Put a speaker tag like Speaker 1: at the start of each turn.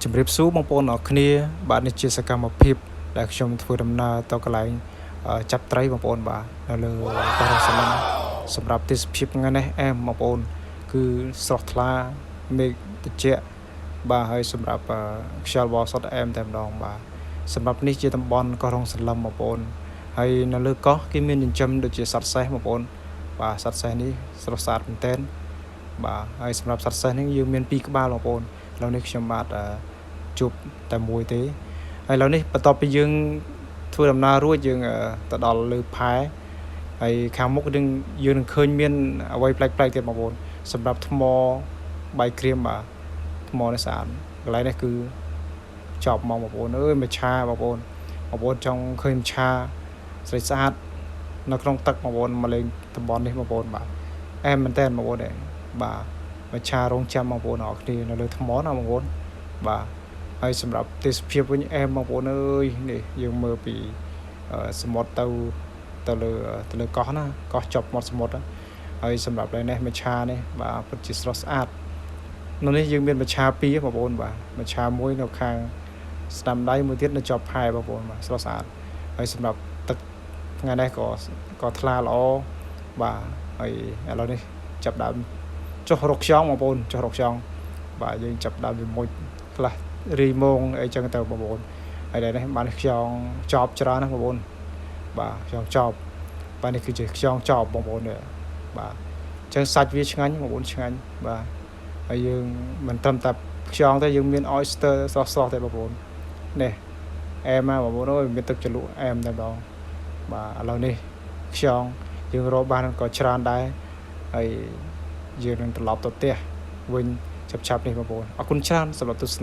Speaker 1: ជំរាបសួរបងប្អូនអរគ្នាបាទនេះជាសកម្មភាពដែលខ្ញុំធ្វើដំណើរទៅកន្លែងចាប់ត្រីបងប្អូនបាទនៅលើបរិយាកាសសម្រាប់ទេសភាពថ្ងៃនេះអែមបងប្អូនគឺស្រស់ថ្លាមេឃត្រជាក់បាទហើយសម្រាប់ខ្យល់បរិសុទ្ធអែមតែម្ដងបាទសម្រាប់នេះជាតំបន់កោះរងសន្លឹមបងប្អូនហើយនៅលើកោះគេមានចិញ្ចឹមដូចជាសត្វសេះបងប្អូនបាទសត្វសេះនេះស្រស់ស្អាតមែនទែនបាទហើយសម្រាប់សត្វសេះនេះយើងមាន2ក្បាលបងប្អូនឥឡូវនេះខ្ញុំបាទជួបតែមួយទេហើយឥឡូវនេះបន្ទាប់ពីយើងធ្វើដំណើររួចយើងទៅដល់លើផែហើយខាងមុខយើងនឹងឃើញមានអ្វីប្លែកៗទៀតបងប្អូនសម្រាប់ថ្មបាយក្រៀមបាទថ្មនេះស្អាតកន្លែងនេះគឺចប់មកបងប្អូនអើយមច្ឆាបងប្អូនចង់ឃើញមច្ឆាស្រីស្អាតនៅក្នុងទឹកបងប្អូនមកលេងតំបន់នេះបងប្អូនបាទអែមមែនតើបងប្អូនបាទមច្ឆារងចាំបងប្អូនអរគ្នានៅលើថ្មណាបងប្អូនបាទហើយសម្រាប់ទេសភាពវិញអែមបងប្អូនអើយនេះយើងមើលពីសមុទ្រទៅលើកោះណាកោះជាប់មាត់សមុទ្រហើយសម្រាប់នេះមច្ឆានេះបាទពិតជាស្រស់ស្អាតនៅនេះយើងមានមច្ឆា2បងប្អូនបាទមច្ឆាមួយនៅខាងស្ដាំដៃមួយទៀតនៅជាប់ផែបងប្អូនបាទស្រស់ស្អាតហើយសម្រាប់ទឹកថ្ងៃនេះក៏ថ្លាល្អបាទហើយឥឡូវនេះចាប់ដើមចុះរកខ្យងបងប្អូនចុះរកខ្យងបាទយើងចាប់ដើមពីមួយខ្លះរីម៉ងអីចឹងទៅបងប្អូនហើយនេះបានខ្យងចប់ច្រើនណាស់បងប្អូនបាទខ្យងចប់បាទនេះគឺជាខ្យងចប់បងប្អូនបាទអញ្ចឹងសាច់វាឆ្ងាញ់បងប្អូនឆ្ងាញ់បាទហើយយើងមិនត្រឹមតែខ្យងទេយើងមាន oyster ស្រស់ៗទេបងប្អូននេះអែមណាបងប្អូនអើយមានទឹកជ្រលក់អែមតែម្ដងបាទឥឡូវនេះខ្យងយើងរកបានក៏ច្រើនដែរហើយយើងនឹងត្រឡប់ទៅផ្ទះវិញឆាប់ៗនេះបងប្អូនអរគុណច្រើនសម្រាប់ទស្សនា